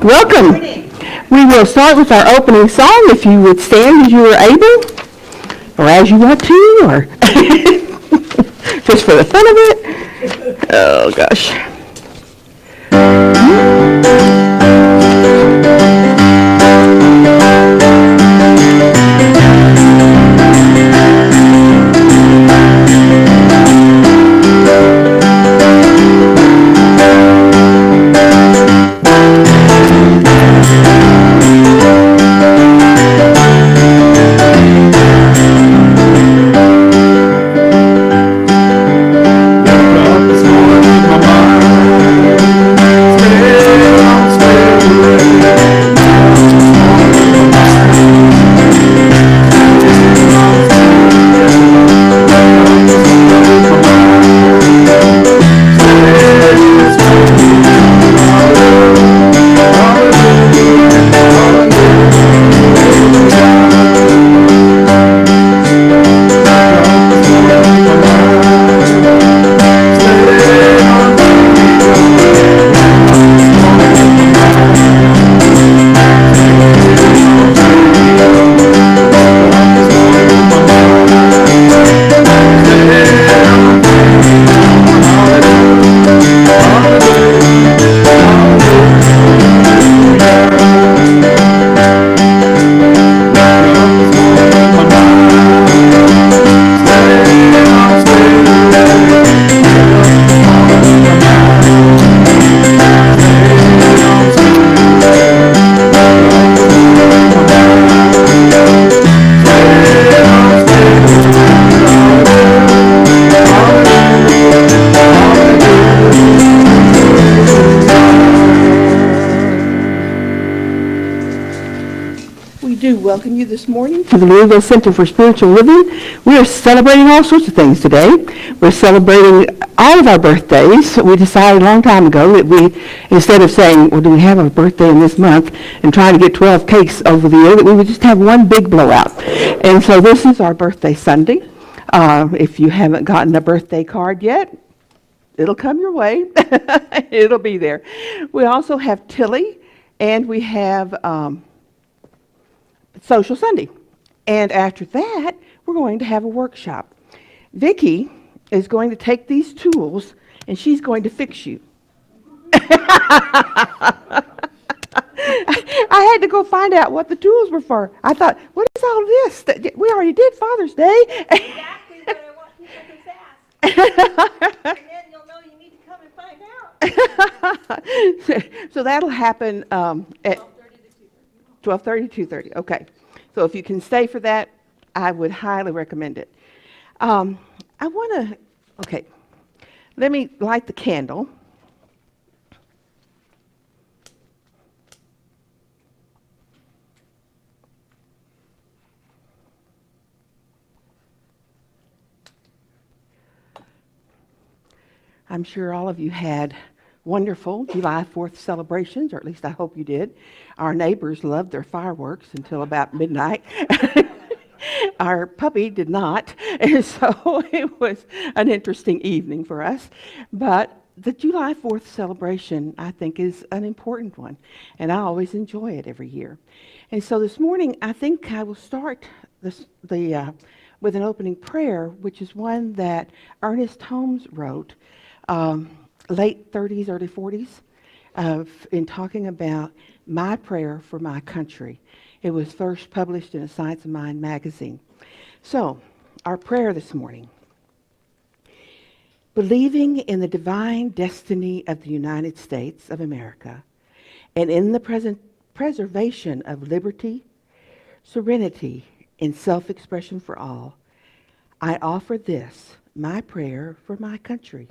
Welcome. We will start with our opening song. If you would stand as you are able, or as you want to, or just for the fun of it. Oh, gosh. Welcome you this morning to the Louisville Center for Spiritual Living. We are celebrating all sorts of things today. We're celebrating all of our birthdays. We decided a long time ago that we, instead of saying, well, do we have a birthday in this month, and trying to get 12 cakes over the year, that we would just have one big blowout. And so this is our birthday Sunday. If you haven't gotten a birthday card yet, it'll come your way. It'll be there. We also have Tilly, and we have Social Sunday. And after that, we're going to have a workshop. Vicki is going to take these tools and she's going to fix you. I had to go find out what the tools were for. I thought, what is all this? We already did Father's Day. Exactly what I want people to ask. And then you'll know you need to come and find out. So that'll happen at 12:30 to 2:30. Okay. So if you can stay for that, I would highly recommend it. Okay, let me light the candle. I'm sure all of you had wonderful July 4th celebrations, or at least I hope you did. Our neighbors loved their fireworks until about midnight. Our puppy did not, and so it was an interesting evening for us. But the July 4th celebration, I think, is an important one, and I always enjoy it every year. And so this morning, I think I will start with an opening prayer, which is one that Ernest Holmes wrote late 30s, early 40s, in talking about my prayer for my country. It was first published in a Science of Mind magazine. So, our prayer this morning. Believing in the divine destiny of the United States of America and in the present preservation of liberty, serenity, and self-expression for all, I offer this, my prayer for my country.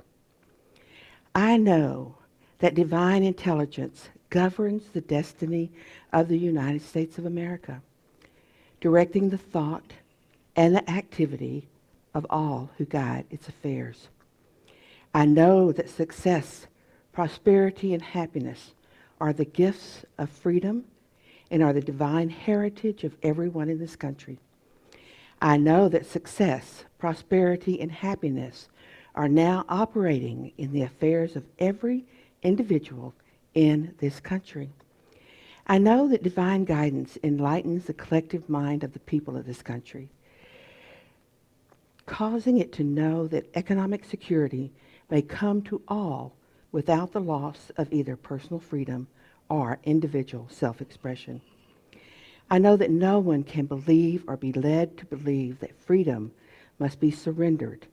I know that divine intelligence governs the destiny of the United States of America, directing the thought and the activity of all who guide its affairs. I know that success, prosperity, and happiness are the gifts of freedom and are the divine heritage of everyone in this country. I know that success, prosperity, and happiness are now operating in the affairs of every individual in this country. I know that divine guidance enlightens the collective mind of the people of this country, causing it to know that economic security may come to all without the loss of either personal freedom or individual self-expression. I know that no one can believe or be led to believe that freedom must be surrendered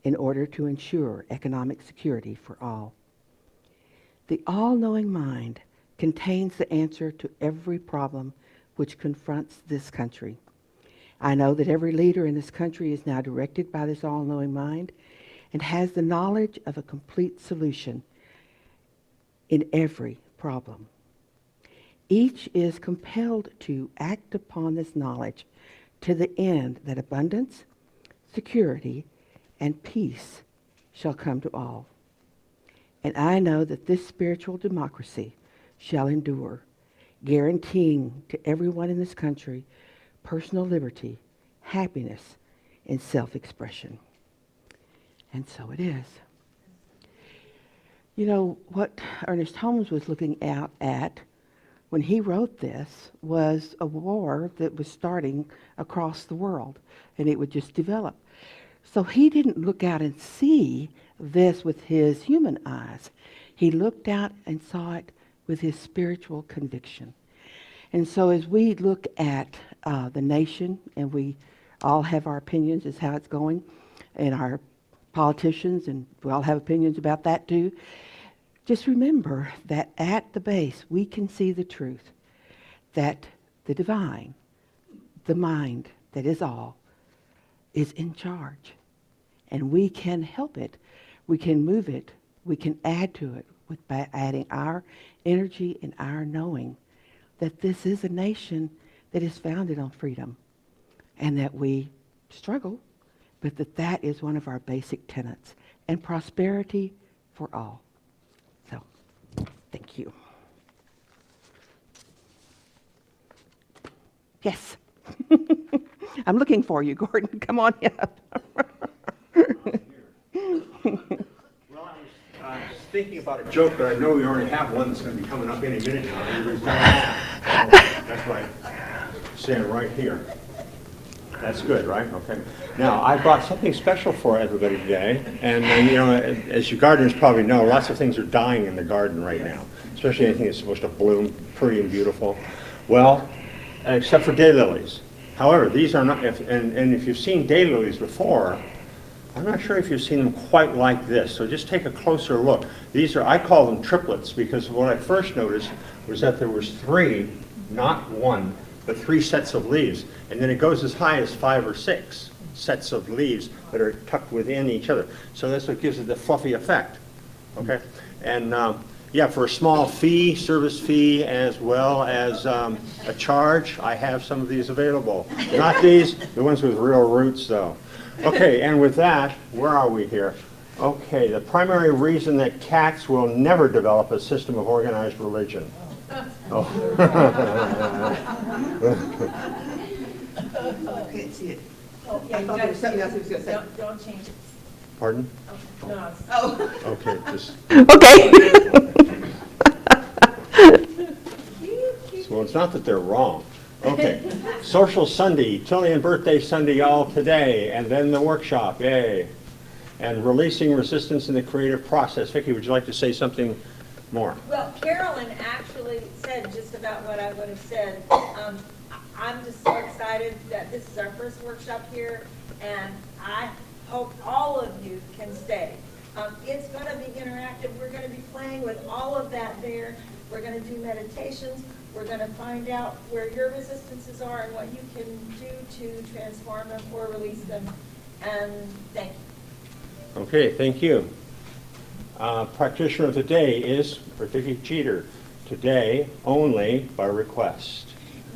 in order to ensure economic security for all. The all-knowing mind contains the answer to every problem which confronts this country. I know that every leader in this country is now directed by this all-knowing mind and has the knowledge of a complete solution in every problem. Each is compelled to act upon this knowledge to the end that abundance, security, and peace shall come to all. And I know that this spiritual democracy shall endure, guaranteeing to everyone in this country personal liberty, happiness, and self-expression. And so it is. You know, what Ernest Holmes was looking out at when he wrote this was a war that was starting across the world, and it would just develop. So he didn't look out and see this with his human eyes. He looked out and saw it with his spiritual conviction. And so as we look at the nation, and we all have our opinions as how it's going, and our politicians, and we all have opinions about that too, just remember that at the base we can see the truth, that the divine, the mind that is all, is in charge. And we can help it, we can move it, we can add to it by adding our energy and our knowing that this is a nation that is founded on freedom, and that we struggle, but that is one of our basic tenets, and prosperity for all. So, thank you. Yes. I'm looking for you, Gordon. Come on up. Well, I was thinking about a joke, but I know we already have one that's going to be coming up any minute now. Everybody's going to laugh. That's why I'm saying right here. That's good, right? Okay. Now, I brought something special for everybody today. And, you know, as you gardeners probably know, lots of things are dying in the garden right now, especially anything that's supposed to bloom pretty and beautiful. Well, except for daylilies. However, these are not, and if you've seen daylilies before, I'm not sure if you've seen them quite like this, so just take a closer look. These are, I call them triplets, because what I first noticed was that there was three, not one, but three sets of leaves. And then it goes as high as 5 or 6 sets of leaves that are tucked within each other. So that's what gives it the fluffy effect, okay? And yeah, for a small fee, service fee, as well as a charge, I have some of these available. Not these, the ones with real roots though. Okay, and with that, where are we here? Okay, the primary reason that cats will never develop a system of organized religion. Oh. I can't see it. Oh, yeah, I thought there was something else he was going to say. Don't change it. Pardon? No. Oh. Okay, just, Okay. well, it's not that they're wrong. Okay, social Sunday, Tillian birthday Sunday all today, and then the workshop, yay. And releasing resistance in the creative process. Vicki, would you like to say something more? Well, Carolyn actually said just about what I would have said. I'm just so excited that this is our first workshop here, and I hope all of you can stay. It's going to be interactive. We're going to be playing with all of that there. We're going to do meditations. We're going to find out where your resistances are and what you can do to transform them or release them. And thank you. Okay, thank you. Practitioner of the day is Vicki Jeter. Today, only by request.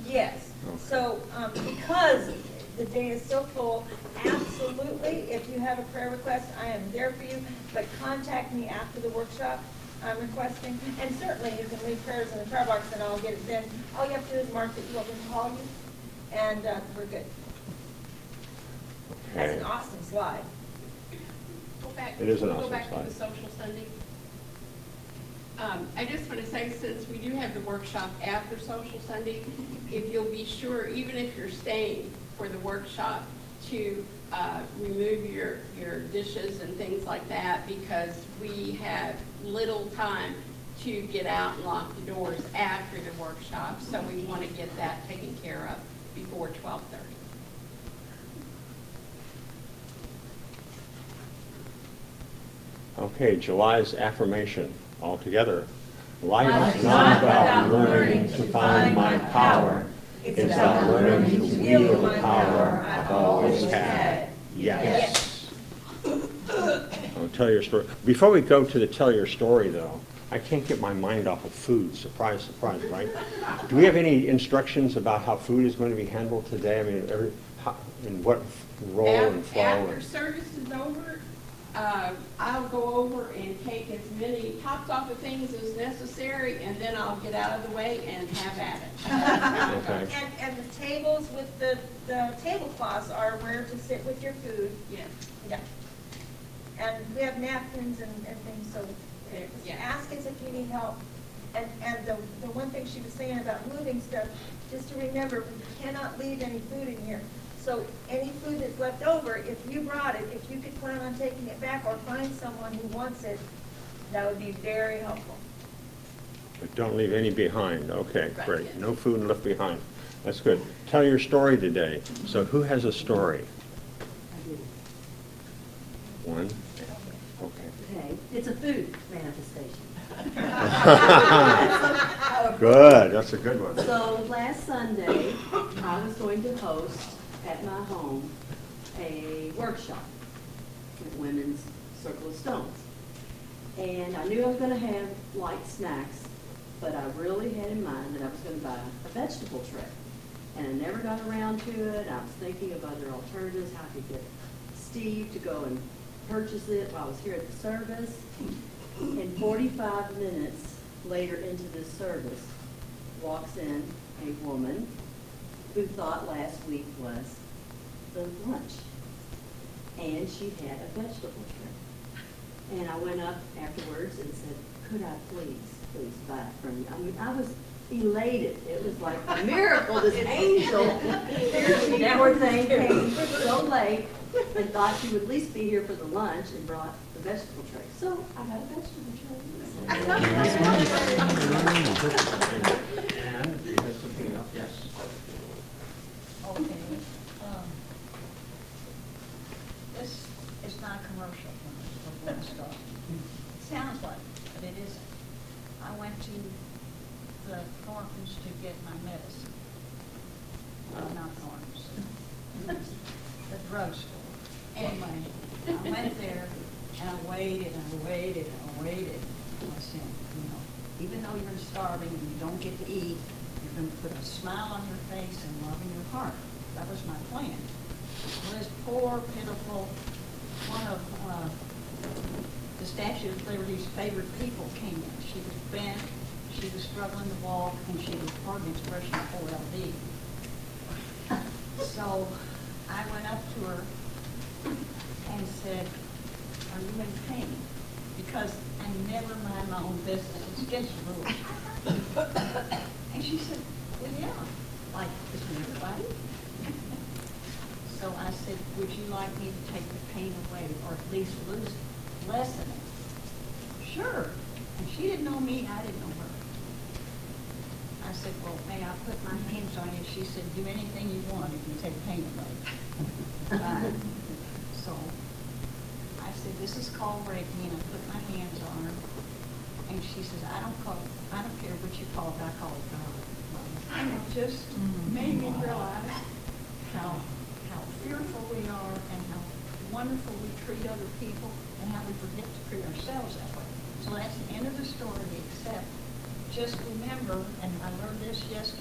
Yes. Okay. So because the day is so full, absolutely, if you have a prayer request, I am there for you. But contact me after the workshop. I'm requesting, and certainly you can leave prayers in the prayer box and I'll get it then. All you have to do is mark that you want me to call you, and we're good. That's an awesome slide. It is an Go awesome back to slide. the social Sunday. I just want to say, since we do have the workshop after Social Sunday, if you'll be sure, even if you're staying for the workshop, to remove your dishes and things like that, because we have little time to get out and lock the doors after the workshop. So we want to get that taken care of before 12:30. Okay, July's affirmation altogether. Life is not about learning to find my power. It's about learning to wield the power I've always had. Yes. I'll tell your story. Before we go to the tell your story, though, I can't get my mind off of food. Surprise, surprise, right? Do we have any instructions about how food is going to be handled today? I mean, in what role and flow? After service is over, I'll go over and take as many tops off of things as necessary, and then I'll get out of the way and have at it. Okay. And the tables with the tablecloths are where to sit with your food. Yes. Yeah. And we have napkins and things, so just Yeah. ask us if you need help. And the one thing she was saying about moving stuff, just to remember, we cannot leave any food in here. So any food that's left over, if you brought it, if you could plan on taking it back or find someone who wants it, that would be very helpful. But don't leave any behind. Okay, Right, great. yes. No food left behind. That's good. Tell your story today. So who has a story? One? Okay. Okay, it's a food manifestation. Good, that's a good one. So last Sunday, I was going to host at my home a workshop at Women's Circle of Stones. And I knew I was going to have light snacks, but I really had in mind that I was going to buy a vegetable tray. And I never got around to it. I was thinking of other alternatives, how I could get Steve to go and purchase it while I was here at the service. And 45 minutes later into this service, walks in a woman who thought last week was the lunch. And she had a vegetable tray. And I went up afterwards and said, could I please buy it from you? I mean, I was elated. It was like a miracle, this angel. Poor thing came so late and thought she would at least be here for the lunch and brought the vegetable tray. So I got a vegetable tray. And do you have something else? Yes. Okay. This is not a commercial for one stop. It sounds like, but it isn't. I went to the Thorntons to get my medicine. Not Thorntons. The drugstore. Anyway, I went there and I waited and I waited and I waited. I said, even though you're starving and you don't get to eat, you're going to put a smile on your face and love in your heart. That was my plan. Well, this poor, pitiful, one of the Statue of Liberty's favorite people came in. She was bent, she was struggling to walk, and she was hardly expressing 4LD. So I went up to her and said, are you in pain? Because I never mind my own business. It's against the rules. And she said, well, yeah. Like, isn't everybody? So I said, would you like me to take the pain away or at least lessen it? Sure. And she didn't know me, I didn't know her. I said, well, may I put my hands on you? She said, do anything you want if you take pain away. Fine. So I said, this is called Reiki, and I put my hands on her. And she says, I don't care what you call it, I call it God. And it just made me realize how fearful we are and how wonderful we treat other people and how we forget to treat ourselves that way. So that's the end of the story, except just remember, and I learned this last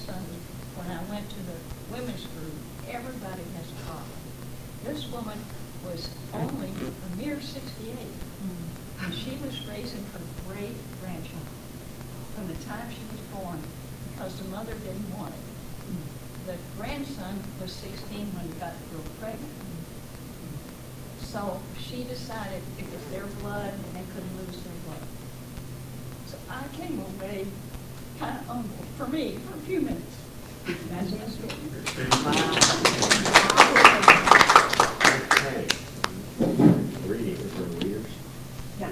Sunday, when I went to the women's group, everybody has a problem. This woman was only a mere 68, and she was raising her great-grandchildren from the time she was born because the mother didn't want it. The grandson was 16 when he got the girl pregnant. So she decided it was their blood and they couldn't lose their blood. I came away kind of humble, for me, for a few minutes. That's my story. Okay. Reading for readers. Yeah,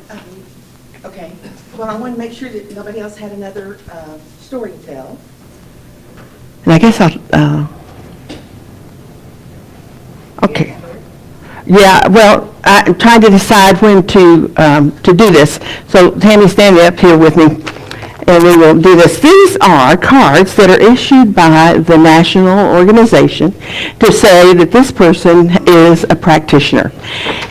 okay. Well, I want to make sure that nobody else had another story to tell. And I guess I'll, okay. Yeah, well, I'm trying to decide when to do this. So Tammy, stand up here with me, and we will do this. These are cards that are issued by the national organization to say that this person is a practitioner.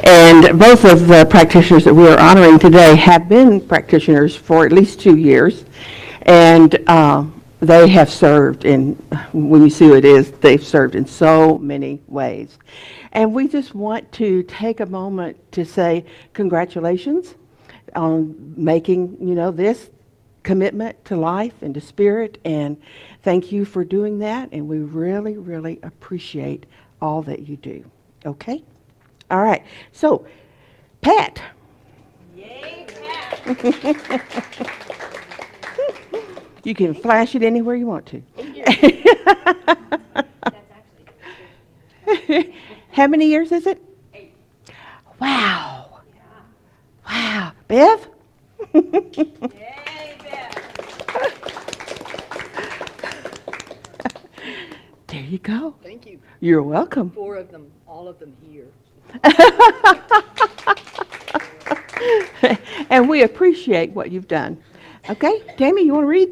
And both of the practitioners that we are honoring today have been practitioners for at least 2 years. And they have served in, when you see who it is, they've served in so many ways. And we just want to take a moment to say congratulations on making, this commitment to life and to spirit, and thank you for doing that, and we really, really appreciate all that you do. Okay? All right. So, Pat. Yay, Pat. You can flash it anywhere you want to. How many years is it? 8. Wow. Wow. Bev? Yay, Beth. There you go. Thank you. You're welcome. 4 of them, all of them here. And we appreciate what you've done. Okay, Tammy, you want to read?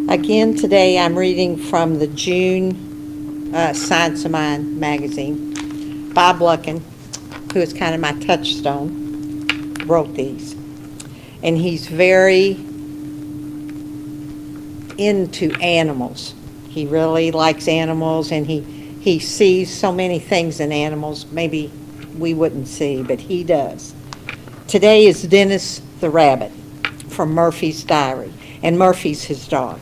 Again, today I'm reading from the June Science of Mind magazine. Bob Lucken, who is kind of my touchstone, wrote these. And he's very into animals. He really likes animals, and he sees so many things in animals maybe we wouldn't see, but he does. Today is Dennis the rabbit from Murphy's Diary, and Murphy's his dog.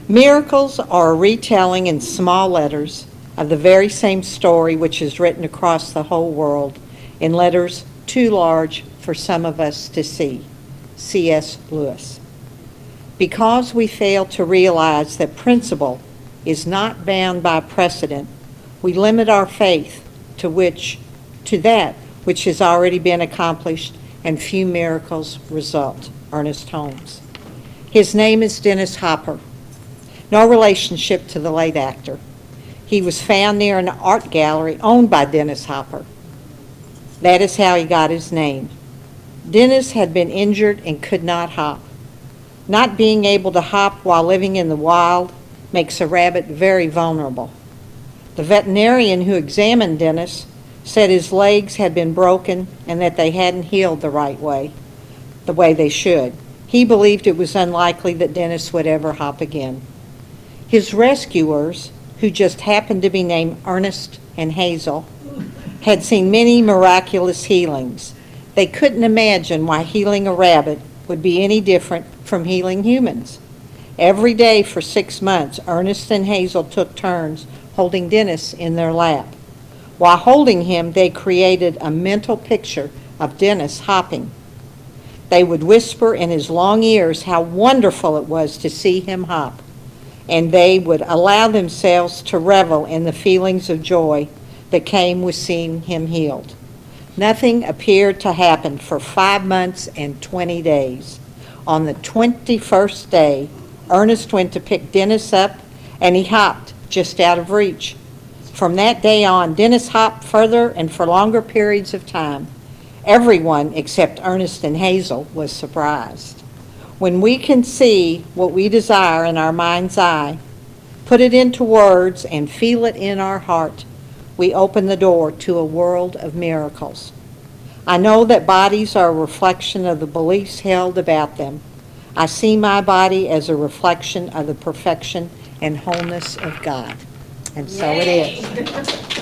Miracles are a retelling in small letters of the very same story which is written across the whole world in letters too large for some of us to see. C.S. Lewis. Because we fail to realize that principle is not bound by precedent, we limit our faith to that which has already been accomplished, and few miracles result. Ernest Holmes. His name is Dennis Hopper. No relationship to the late actor. He was found near an art gallery owned by Dennis Hopper. That is how he got his name. Dennis had been injured and could not hop. Not being able to hop while living in the wild makes a rabbit very vulnerable. The veterinarian who examined Dennis said his legs had been broken and that they hadn't healed the way they should. He believed it was unlikely that Dennis would ever hop again. His rescuers, who just happened to be named Ernest and Hazel, had seen many miraculous healings. They couldn't imagine why healing a rabbit would be any different from healing humans. Every day for 6 months, Ernest and Hazel took turns holding Dennis in their lap. While holding him, they created a mental picture of Dennis hopping. They would whisper in his long ears how wonderful it was to see him hop, and they would allow themselves to revel in the feelings of joy that came with seeing him healed. Nothing appeared to happen for 5 months and 20 days. On the 21st day, Ernest went to pick Dennis up, and he hopped just out of reach. From that day on, Dennis hopped further and for longer periods of time. Everyone except Ernest and Hazel was surprised. When we can see what we desire in our mind's eye, put it into words, and feel it in our heart, we open the door to a world of miracles. I know that bodies are a reflection of the beliefs held about them. I see my body as a reflection of the perfection and wholeness of God. And so it is.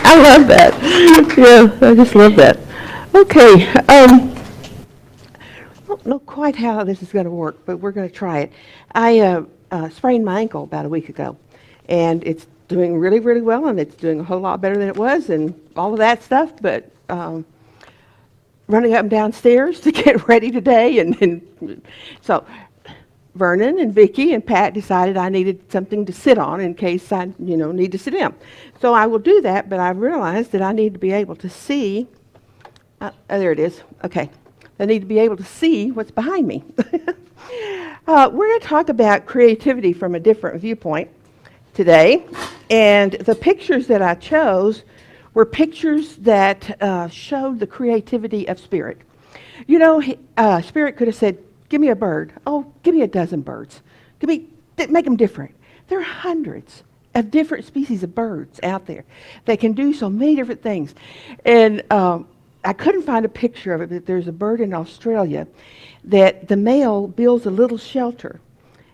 I love that. Yeah, I just love that. Okay. I don't know quite how this is going to work, but we're going to try it. I sprained my ankle about a week ago, and it's doing really, really well, and it's doing a whole lot better than it was, and all of that stuff. But running up and downstairs to get ready today, and so Vernon and Vicki and Pat decided I needed something to sit on in case I, need to sit down. So I will do that, but I realized that I need to be able to see. Oh, there it is. Okay. I need to be able to see what's behind me. We're going to talk about creativity from a different viewpoint today. And the pictures that I chose were pictures that showed the creativity of Spirit. Spirit could have said, give me a bird. Oh, give me a dozen birds. Make them different. There are hundreds of different species of birds out there that can do so many different things. And I couldn't find a picture of it, but there's a bird in Australia that the male builds a little shelter,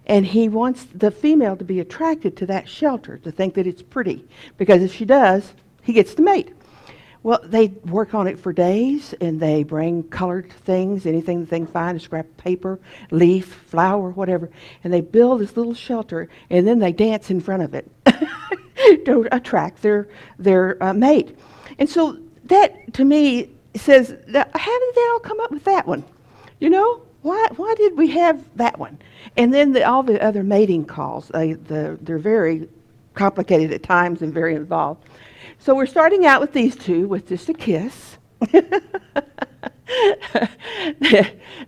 and he wants the female to be attracted to that shelter, to think that it's pretty, because if she does, he gets to mate. Well, they work on it for days, and they bring colored things, anything that they can find, a scrap of paper, leaf, flower, whatever, and they build this little shelter, and then they dance in front of it to attract their mate. And so that, to me, says, how did they all come up with that one? Why did we have that one? And then all the other mating calls, they're very complicated at times and very involved. So we're starting out with these two with just a kiss.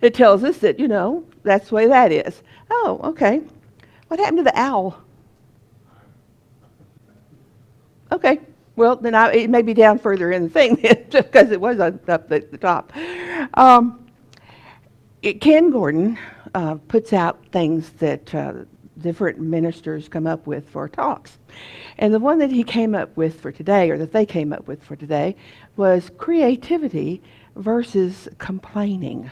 It tells us that, that's the way that is. Oh, okay. What happened to the owl? Okay. Well, then it may be down further in the thing because it was up at the top. Ken Gordon puts out things that different ministers come up with for talks. And the one that he came up with for today, or that they came up with for today, was creativity versus complaining.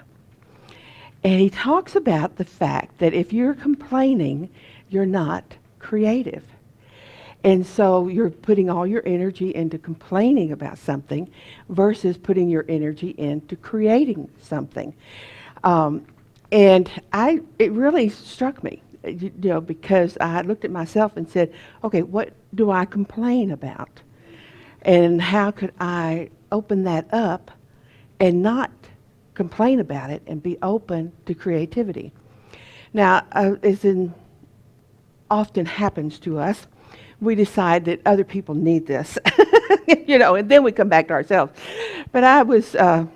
And he talks about the fact that if you're complaining, you're not creative. And so you're putting all your energy into complaining about something versus putting your energy into creating something. And it really struck me, because I looked at myself and said, okay, what do I complain about? And how could I open that up and not complain about it and be open to creativity? Now, as often happens to us, we decide that other people need this, and then we come back to ourselves. But I was I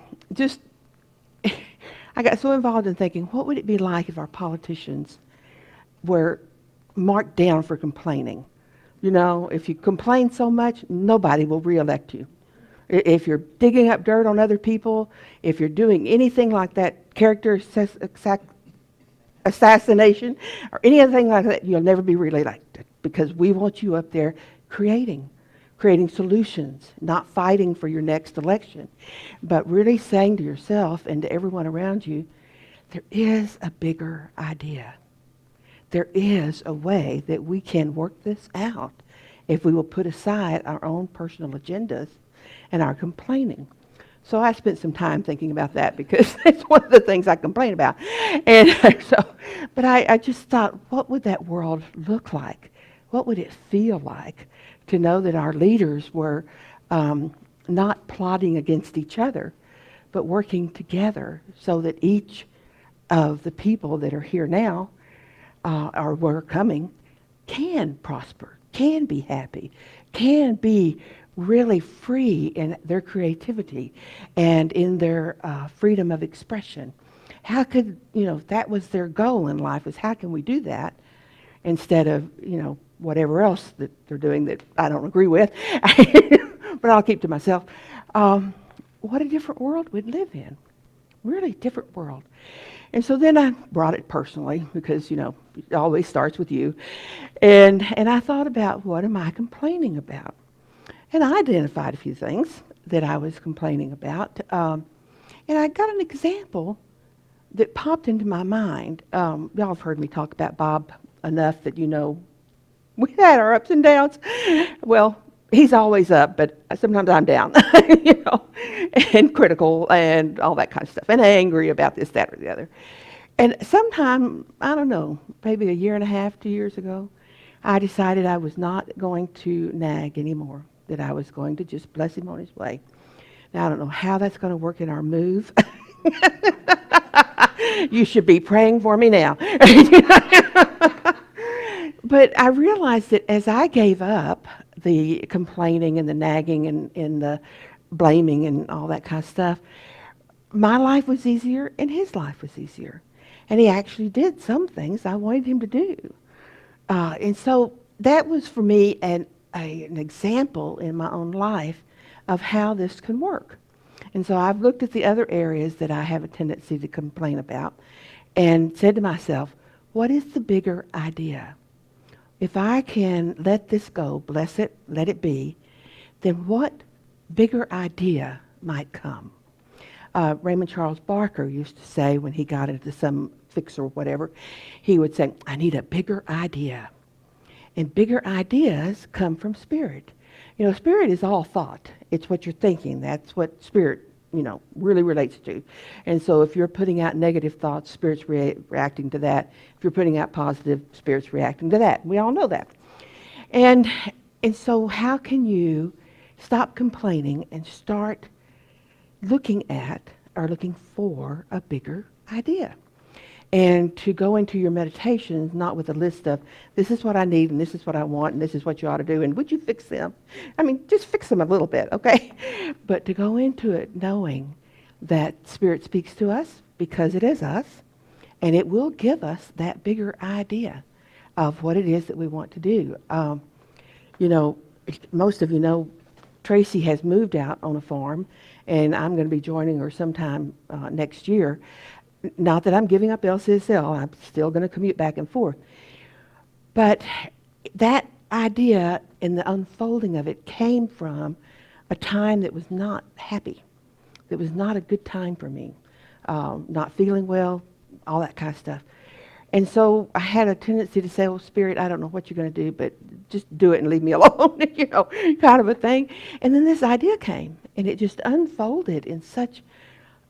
got so involved in thinking, what would it be like if our politicians were marked down for complaining? If you complain so much, nobody will reelect you. If you're digging up dirt on other people, if you're doing anything like that, character assassination, or anything like that, you'll never be reelected because we want you up there creating solutions, not fighting for your next election, but really saying to yourself and to everyone around you, there is a bigger idea. There is a way that we can work this out if we will put aside our own personal agendas and our complaining. So I spent some time thinking about that because that's one of the things I complain about. And but I just thought, what would that world look like? What would it feel like to know that our leaders were not plotting against each other, but working together so that each of the people that are here now or were coming can prosper, can be happy, can be really free in their creativity and in their freedom of expression. How could, if that was their goal in life, is how can we do that instead of, whatever else that they're doing that I don't agree with, but I'll keep to myself. What a different world we'd live in. Really different world. And so then I brought it personally because, it always starts with you. And I thought about, what am I complaining about? And I identified a few things that I was complaining about. And I got an example that popped into my mind. Y'all have heard me talk about Bob enough that we had our ups and downs. Well, he's always up, but sometimes I'm down, and critical and all that kind of stuff, and angry about this, that, or the other. And sometime, I don't know, maybe a year and a half, 2 years ago, I decided I was not going to nag anymore, that I was going to just bless him on his way. Now, I don't know how that's going to work in our move. You should be praying for me now. But I realized that as I gave up the complaining and the nagging and the blaming and all that kind of stuff, my life was easier and his life was easier. And he actually did some things I wanted him to do. And so that was for me an example in my own life of how this can work. And so I've looked at the other areas that I have a tendency to complain about and said to myself, what is the bigger idea? If I can let this go, bless it, let it be, then what bigger idea might come? Raymond Charles Barker used to say when he got into some fix or whatever, he would say, I need a bigger idea. And bigger ideas come from spirit. Spirit is all thought. It's what you're thinking. That's what spirit, really relates to. And so if you're putting out negative thoughts, spirit's reacting to that. If you're putting out positive, spirit's reacting to that. We all know that. And so how can you stop complaining and start looking at or looking for a bigger idea? And to go into your meditations not with a list of, this is what I need, and this is what I want, and this is what you ought to do, and would you fix them? I mean, just fix them a little bit, okay? But to go into it knowing that Spirit speaks to us because it is us, and it will give us that bigger idea of what it is that we want to do. You know, most of you know Tracy has moved out on a farm, and I'm going to be joining her sometime next year. Not that I'm giving up LCSL, I'm still going to commute back and forth. But that idea and the unfolding of it came from a time that was not happy. It was not a good time for me. Not feeling well, all that kind of stuff. And so I had a tendency to say, "Oh, Spirit, I don't know what you're going to do, but just do it and leave me alone," you know, kind of a thing. And then this idea came, and it just unfolded in such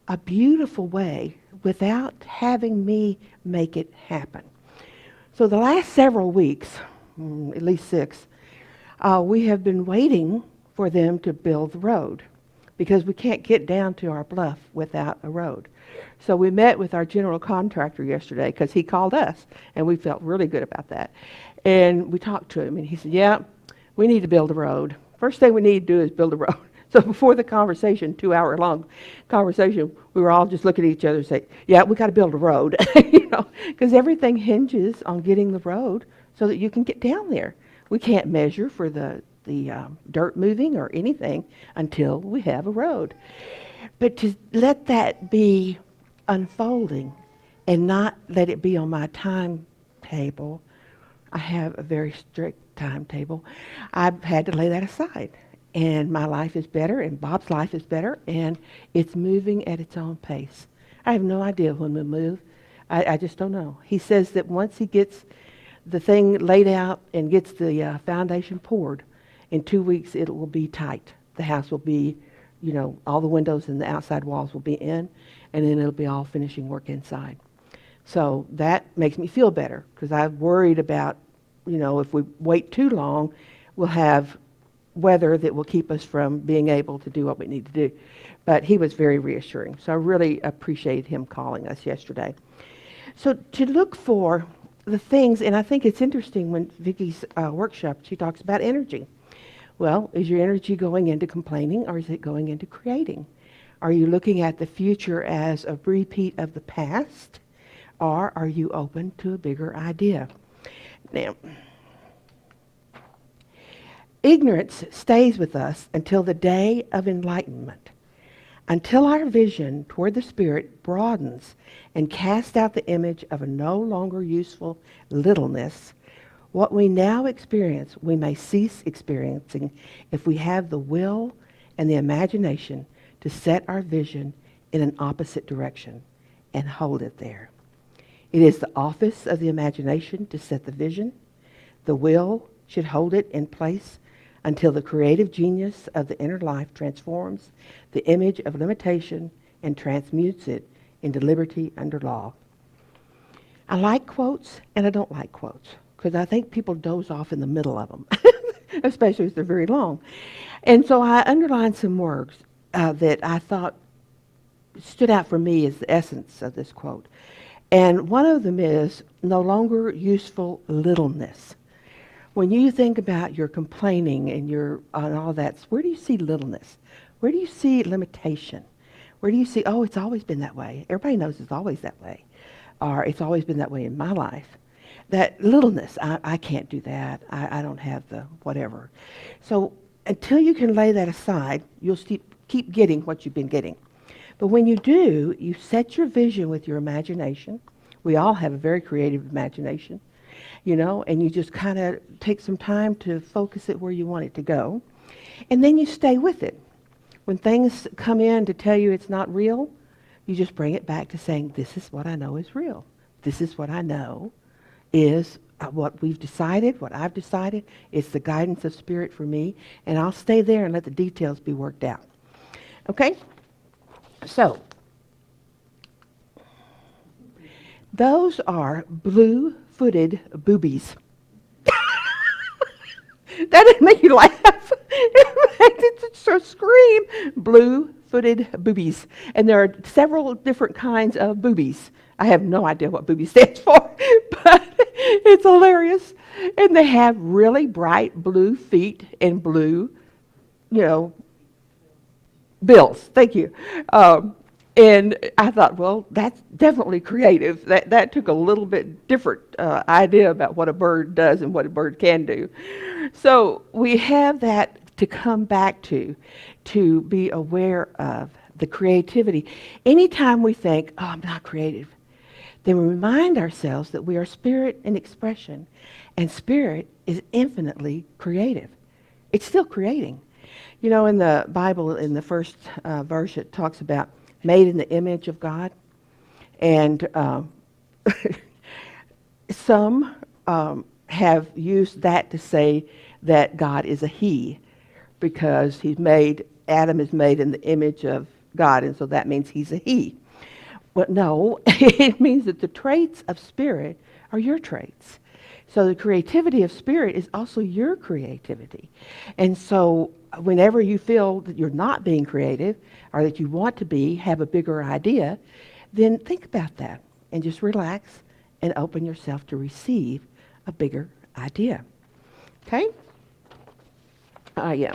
a beautiful way without having me make it happen. So the last several weeks, at least 6, we have been waiting for them to build the road because we can't get down to our bluff without a road. So we met with our general contractor yesterday because he called us, and we felt really good about that. And we talked to him, and he said, "Yeah, we need to build a road. First thing we need to do is build a road." So before the conversation, 2-hour-long conversation, we were all just looking at each other and saying, "Yeah, we got to build a road," you know, because everything hinges on getting the road so that you can get down there. We can't measure for the dirt moving or anything until we have a road. But to let that be unfolding and not let it be on my timetable, I have a very strict timetable. I've had to lay that aside. And my life is better, and Bob's life is better, and it's moving at its own pace. I have no idea when we'll move. I just don't know. He says that once he gets the thing laid out and gets the foundation poured, in 2 weeks it will be tight. The house will be, you know, all the windows and the outside walls will be in, and then it'll be all finishing work inside. So that makes me feel better, because I've worried about, you know, if we wait too long, we'll have weather that will keep us from being able to do what we need to do. But he was very reassuring. So I really appreciated him calling us yesterday. So to look for the things, and I think it's interesting when Vicky's workshop, she talks about energy. Well, is your energy going into complaining, or is it going into creating? Are you looking at the future as a repeat of the past, or are you open to a bigger idea? Now, ignorance stays with us until the day of enlightenment, until our vision toward the Spirit broadens and casts out the image of a no longer useful littleness. What we now experience, we may cease experiencing if we have the will and the imagination to set our vision in an opposite direction and hold it there. It is the office of the imagination to set the vision. The will should hold it in place until the creative genius of the inner life transforms the image of limitation and transmutes it into liberty under law. I like quotes and I don't like quotes, because I think people doze off in the middle of them, especially if they're very long. And so I underlined some words that I thought stood out for me as the essence of this quote. And one of them is no longer useful littleness. When you think about your complaining and your and all that, where do you see littleness? Where do you see limitation? Where do you see, oh, it's always been that way. Everybody knows it's always that way. Or it's always been that way in my life. That littleness, I can't do that. I don't have the whatever. So until you can lay that aside, you'll keep getting what you've been getting. But when you do, you set your vision with your imagination. We all have a very creative imagination, you know, and you just kind of take some time to focus it where you want it to go. And then you stay with it. When things come in to tell you it's not real, you just bring it back to saying, this is what I know is real. This is what I know is what we've decided, what I've decided. It's the guidance of Spirit for me, and I'll stay there and let the details be worked out. Okay? So, those are blue-footed boobies. That didn't make you laugh. It made it sort of scream. Blue-footed boobies. And there are several different kinds of boobies. I have no idea what booby stands for, but it's hilarious. And they have really bright blue feet and blue, you know, bills. Thank you. And I thought, well, that's definitely creative. That took a little bit different idea about what a bird does and what a bird can do. So we have that to come back to be aware of the creativity. Anytime we think, oh, I'm not creative, then we remind ourselves that we are spirit and expression, and spirit is infinitely creative. It's still creating. You know, in the Bible, in the first verse, it talks about made in the image of God. And some have used that to say that God is a he, because Adam is made in the image of God, and so that means he's a he. But no, it means that the traits of spirit are your traits. So the creativity of spirit is also your creativity. And so whenever you feel that you're not being creative or that you want to be, have a bigger idea, then think about that and just relax and open yourself to receive a bigger idea. Okay? Yeah.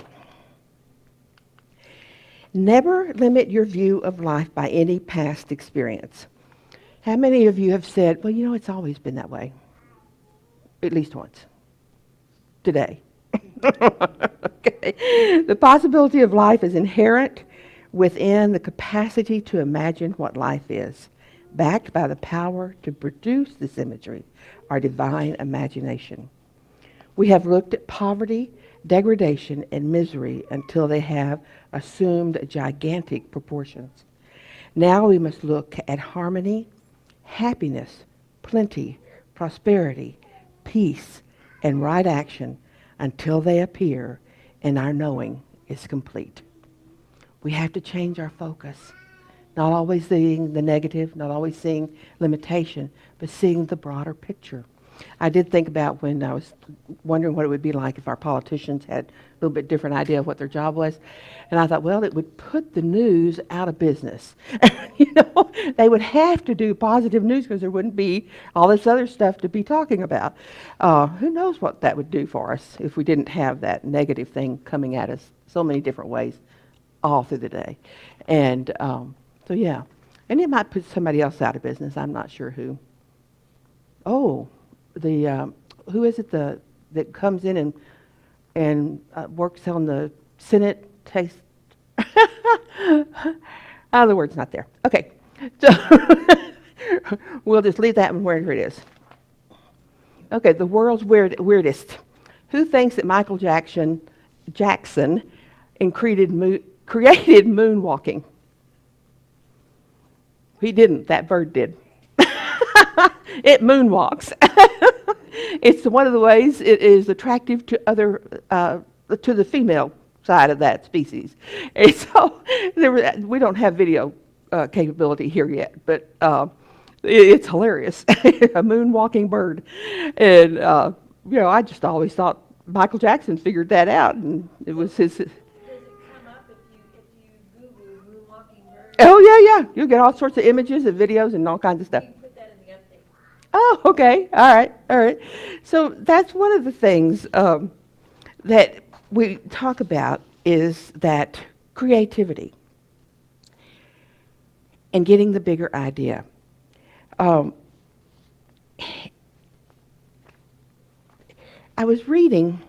Never limit your view of life by any past experience. How many of you have said, well, you know, it's always been that way? At least once. Today. Okay. The possibility of life is inherent within the capacity to imagine what life is, backed by the power to produce this imagery, our divine imagination. We have looked at poverty, degradation, and misery until they have assumed gigantic proportions. Now we must look at harmony, happiness, plenty, prosperity, peace, and right action until they appear and our knowing is complete. We have to change our focus. Not always seeing the negative, not always seeing limitation, but seeing the broader picture. I did think about when I was wondering what it would be like if our politicians had a little bit different idea of what their job was. And I thought, well, it would put the news out of business. You know, they would have to do positive news because there wouldn't be all this other stuff to be talking about. Who knows what that would do for us if we didn't have that negative thing coming at us so many different ways all through the day. And so, yeah. And it might put somebody else out of business. I'm not sure who. Oh. Who is it that comes in and works on the Senate taste? The word's not there. Okay, so we'll just leave that one where it is. Okay, the world's weirdest. Who thinks that Michael Jackson created moonwalking? He didn't. That bird did. It moonwalks. It's one of the ways it is attractive to to the female side of that species. And so we don't have video capability here yet, but it's hilarious. A moonwalking bird. And, you know, I just always thought Michael Jackson figured that out, and it was his... Does it come up if you Google moonwalking bird? Oh, yeah. You'll get all sorts of images and videos and all kinds of stuff. Oh, okay. All right. So that's one of the things that we talk about is that creativity and getting the bigger idea. I was reading,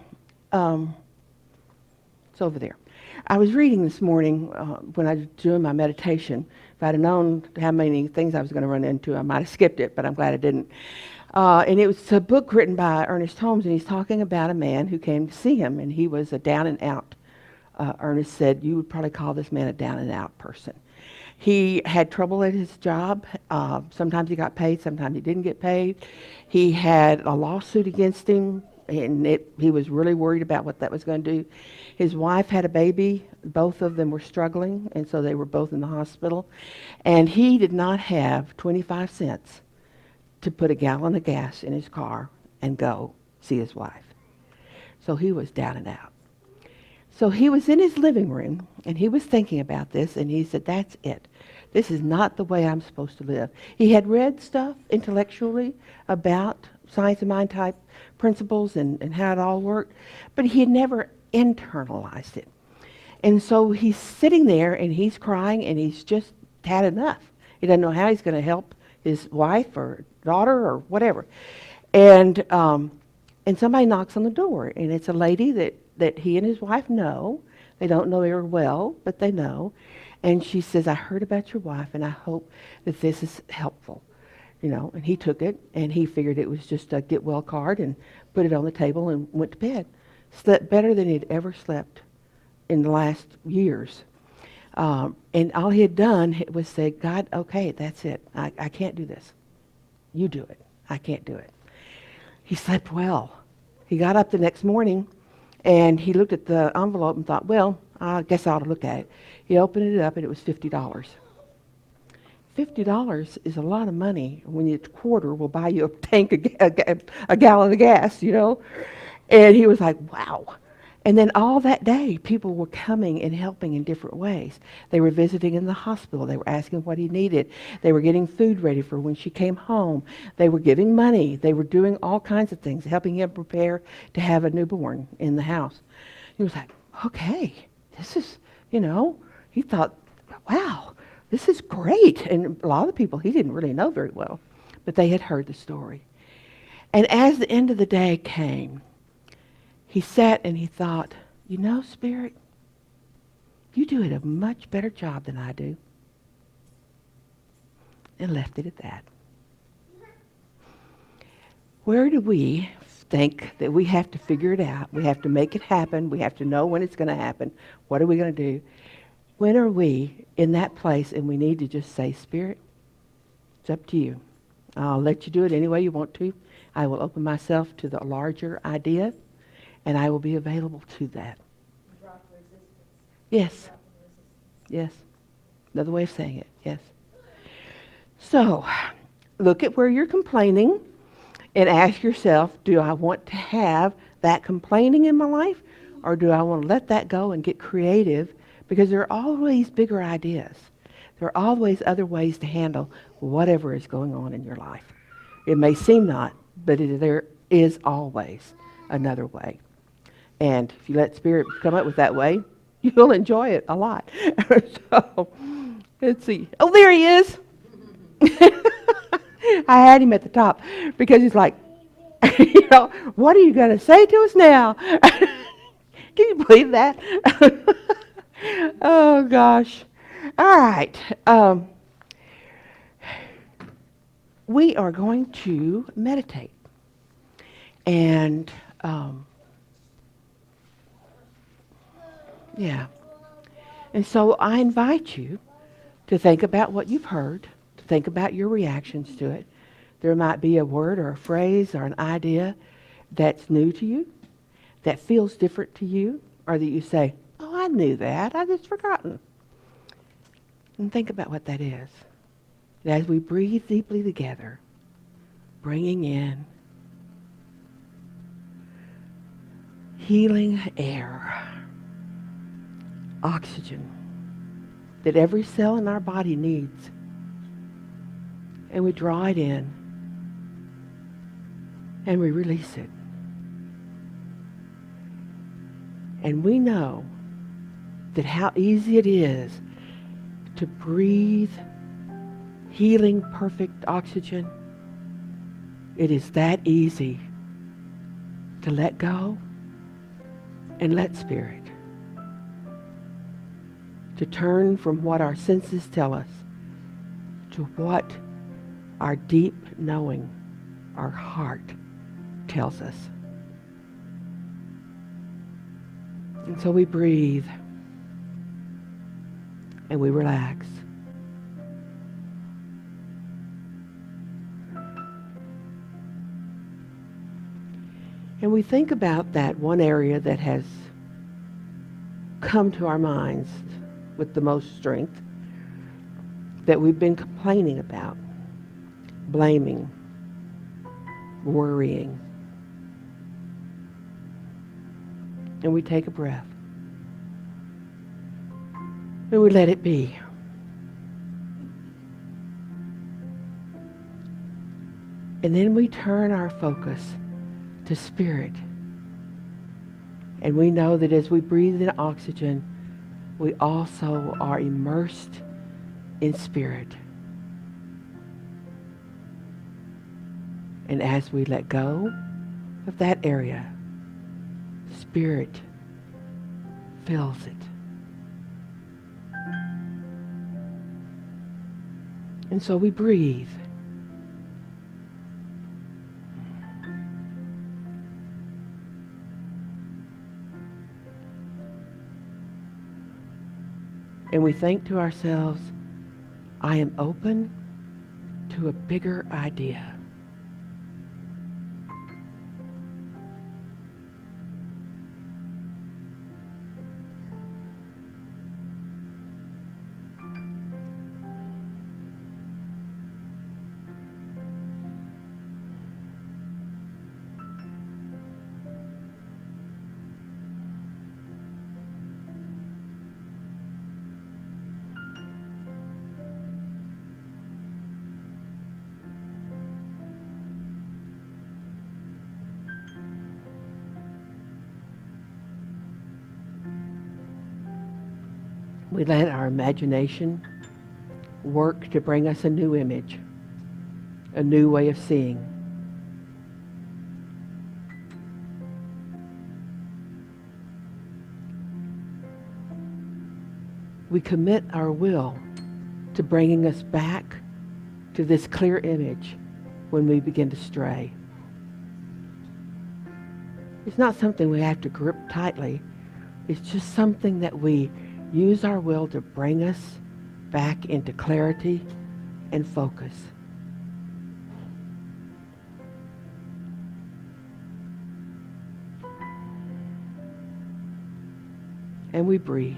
it's over there. I was reading this morning when I was doing my meditation. If I'd have known how many things I was going to run into, I might have skipped it, but I'm glad I didn't. And it was a book written by Ernest Holmes, and he's talking about a man who came to see him, and he was a down and out. Ernest said, you would probably call this man a down and out person. He had trouble at his job. Sometimes he got paid, sometimes he didn't get paid. He had a lawsuit against him, and he was really worried about what that was going to do. His wife had a baby. Both of them were struggling, and so they were both in the hospital. And he did not have 25 cents to put a gallon of gas in his car and go see his wife. So he was down and out. So he was in his living room, and he was thinking about this, and he said, that's it. This is not the way I'm supposed to live. He had read stuff intellectually about science of mind type principles and how it all worked, but he had never internalized it. And so he's sitting there and he's crying and he's just had enough. He doesn't know how he's going to help his wife or daughter or whatever. And somebody knocks on the door, and it's a lady that he and his wife know. They don't know her well, but they know. And she says, I heard about your wife, and I hope that this is helpful. And he took it, and he figured it was just a get well card and put it on the table and went to bed. Slept better than he'd ever slept in the last years. And all he had done was say, God, okay, that's it. I can't do this. You do it. I can't do it. He slept well. He got up the next morning, and he looked at the envelope and thought, well, I guess I ought to look at it. He opened it up, and it was $50. $50 is a lot of money when a quarter will buy you a gallon of gas, And he was like, wow. And then all that day, people were coming and helping in different ways. They were visiting in the hospital. They were asking what he needed. They were getting food ready for when she came home. They were giving money. They were doing all kinds of things, helping him prepare to have a newborn in the house. He was like, okay, this is, he thought, wow, this is great. And a lot of the people he didn't really know very well, but they had heard the story. And as the end of the day came, he sat and he thought, Spirit, you do it a much better job than I do. And left it at that. Where do we think that we have to figure it out? We have to make it happen. We have to know when it's going to happen. What are we going to do? When are we in that place and we need to just say, Spirit, it's up to you. I'll let you do it any way you want to. I will open myself to the larger idea, and I will be available to that. Drop resistance. Yes. Yes. Another way of saying it. Yes. So, look at where you're complaining and ask yourself, do I want to have that complaining in my life, or do I want to let that go and get creative? Because there are always bigger ideas. There are always other ways to handle whatever is going on in your life. It may seem not, but there is always another way. And if you let Spirit come up with that way, you'll enjoy it a lot. So, let's see. Oh, there he is. I had him at the top because he's like, what are you going to say to us now? Can you believe that? Oh, gosh. All right. We are going to meditate. And, yeah. And so I invite you to think about what you've heard, to think about your reactions to it. There might be a word or a phrase or an idea that's new to you, that feels different to you, or that you say, oh, I knew that, I just forgotten. And think about what that is. And as we breathe deeply together, bringing in healing air, oxygen that every cell in our body needs. And we draw it in and we release it. And we know that how easy it is to breathe healing, perfect oxygen. It is that easy to let go and let Spirit. To turn from what our senses tell us to what our deep knowing, our heart tells us. And so we breathe and we relax. And we think about that one area that has come to our minds with the most strength, that we've been complaining about, blaming, worrying. And we take a breath. And we let it be. And then we turn our focus to Spirit. And we know that as we breathe in oxygen, we also are immersed in spirit. And as we let go of that area, Spirit fills it. And so we breathe. And we think to ourselves, I am open to a bigger idea. We let our imagination work to bring us a new image, a new way of seeing. We commit our will to bringing us back to this clear image when we begin to stray. It's not something we have to grip tightly. It's just something that we use our will to bring us back into clarity and focus. And we breathe.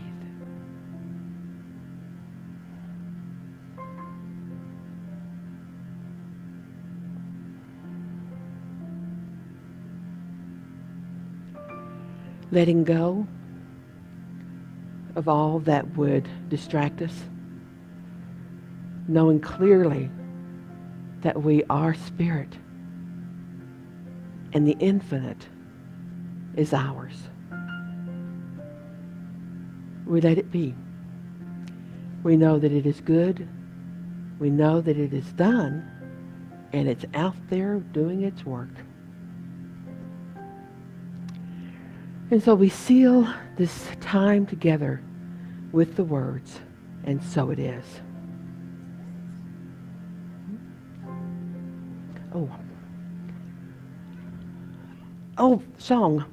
Letting go of all that would distract us, knowing clearly that we are spirit and the infinite is ours. We let it be. We know that it is good. We know that it is done, and it's out there doing its work. And so we seal this time together with the words, and so it is. Oh, song.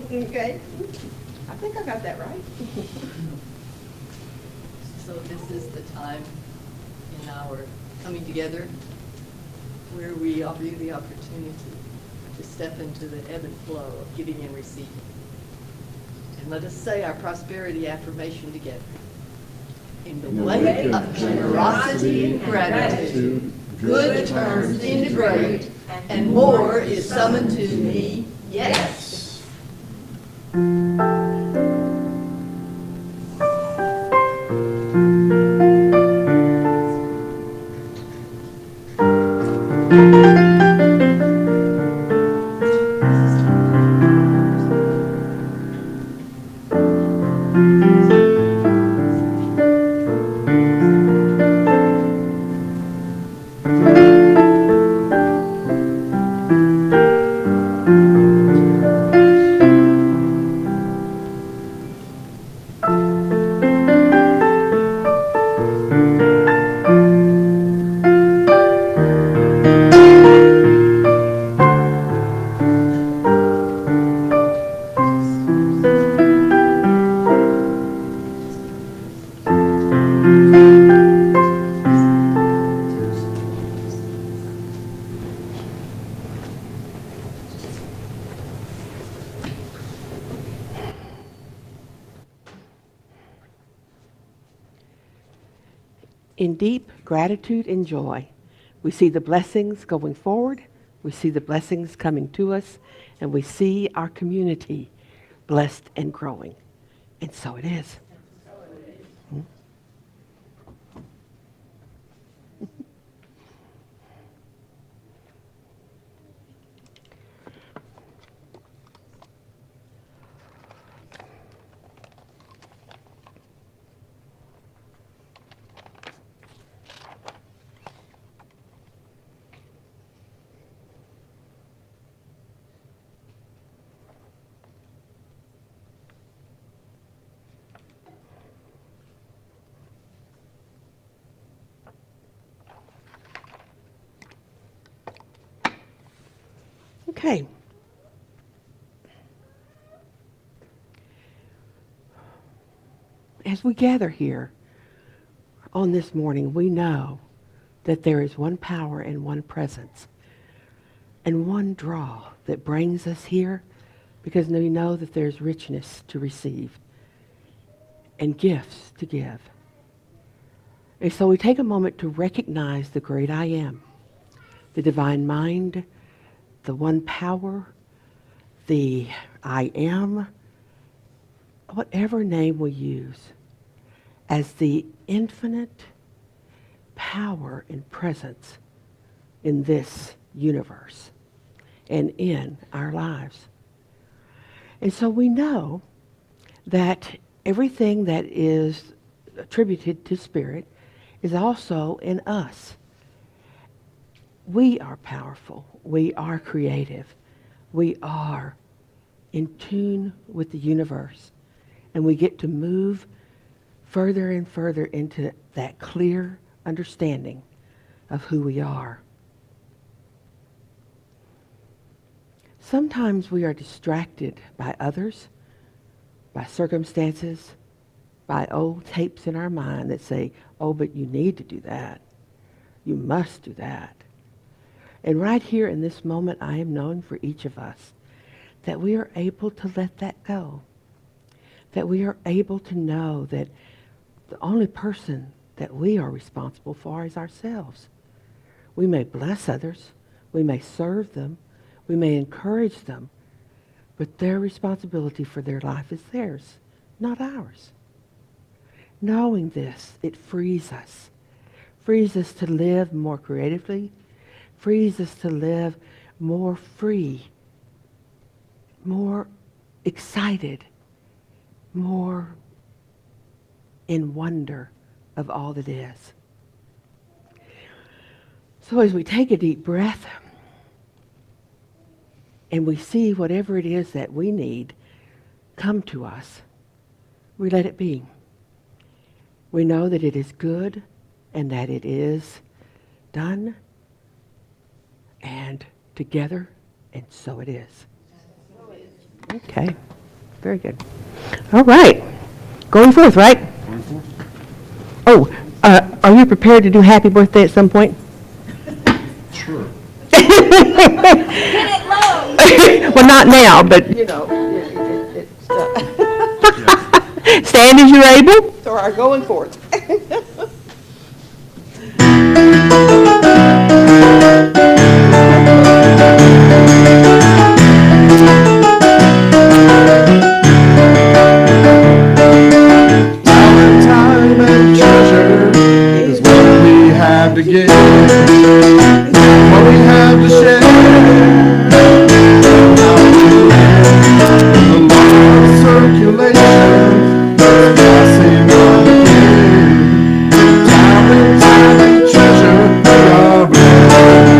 Okay, I think I got that right. So this is the time in our coming together where we offer you the opportunity to step into the ebb and flow of giving and receiving. And let us say our prosperity affirmation together. In the way of generosity and gratitude, good turns into great, and more is summoned to me, yes. In deep gratitude and joy, we see the blessings going forward, we see the blessings coming to us, and we see our community blessed and growing. And so it is. Okay. As we gather here on this morning, we know that there is one power and one presence and one draw that brings us here, because we know that there's richness to receive and gifts to give. And so we take a moment to recognize the great I am, the divine mind, the one power, the I am, whatever name we use, as the infinite power and presence in this universe and in our lives. And so we know that everything that is attributed to Spirit is also in us. We are powerful. We are creative. We are in tune with the universe. And we get to move further and further into that clear understanding of who we are. Sometimes we are distracted by others, by circumstances, by old tapes in our mind that say, oh, but you need to do that. You must do that. And right here in this moment, I am knowing for each of us that we are able to let that go. That we are able to know that the only person that we are responsible for is ourselves. We may bless others, we may serve them, we may encourage them, but their responsibility for their life is theirs, not ours. Knowing this, it frees us to live more creatively, frees us to live more free, more excited, more in wonder of all that is. So as we take a deep breath and we see whatever it is that we need come to us, we let it be. We know that it is good and that it is done and together, and so it is. Okay, very good. All right, going forth, right? Oh, are you prepared to do happy birthday at some point? Sure. Hit it low. not now, but, stand as you're able for our going forth. Time and treasure is what we have to give, what we have to share. The law of circulation is passing on again. Time and treasure, we are blessed.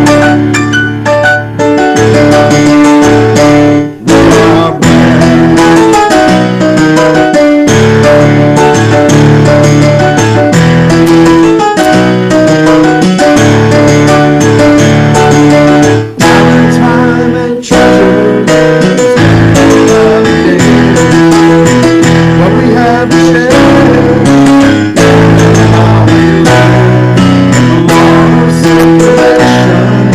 We are blessed. Time and treasure what we have to share. How we live the law of circulation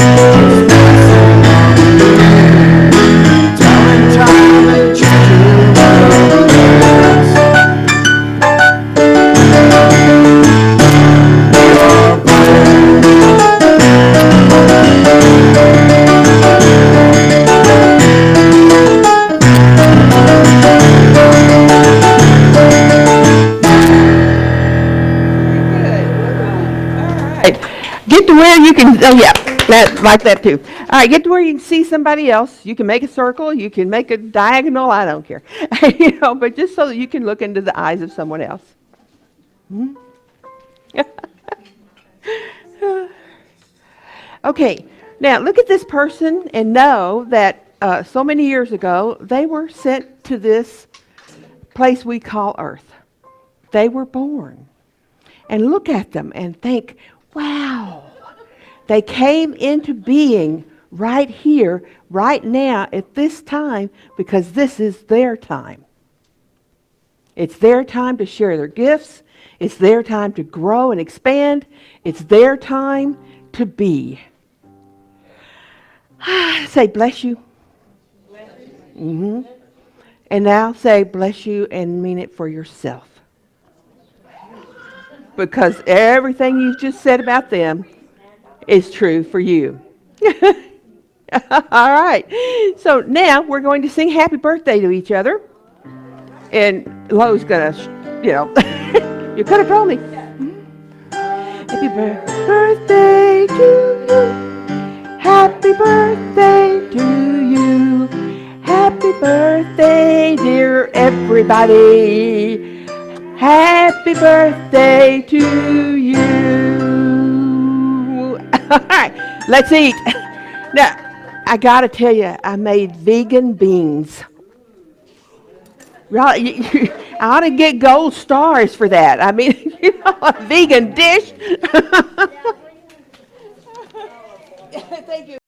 just passing on again. Time and treasure what we are blessed. Get to where you can, oh yeah, that, like that too. All right, get to where you can see somebody else. You can make a circle, you can make a diagonal, I don't care. But just so that you can look into the eyes of someone else. Hmm? Okay, now look at this person and know that so many years ago, they were sent to this place we call Earth. They were born. And look at them and think, wow, they came into being right here, right now, at this time, because this is their time. It's their time to share their gifts. It's their time to grow and expand. It's their time to be. Say, bless you. Mm-hmm. And now say, bless you, and mean it for yourself. Because everything you've just said about them is true for you. All right. So now we're going to sing happy birthday to each other. And Lo's going to, you could have told me. Happy birthday to you. Happy birthday to you. Happy birthday, dear everybody. Happy birthday to you. All right, let's eat. Now, I got to tell you, I made vegan beans. I ought to get gold stars for that. I mean, a vegan dish. Thank you.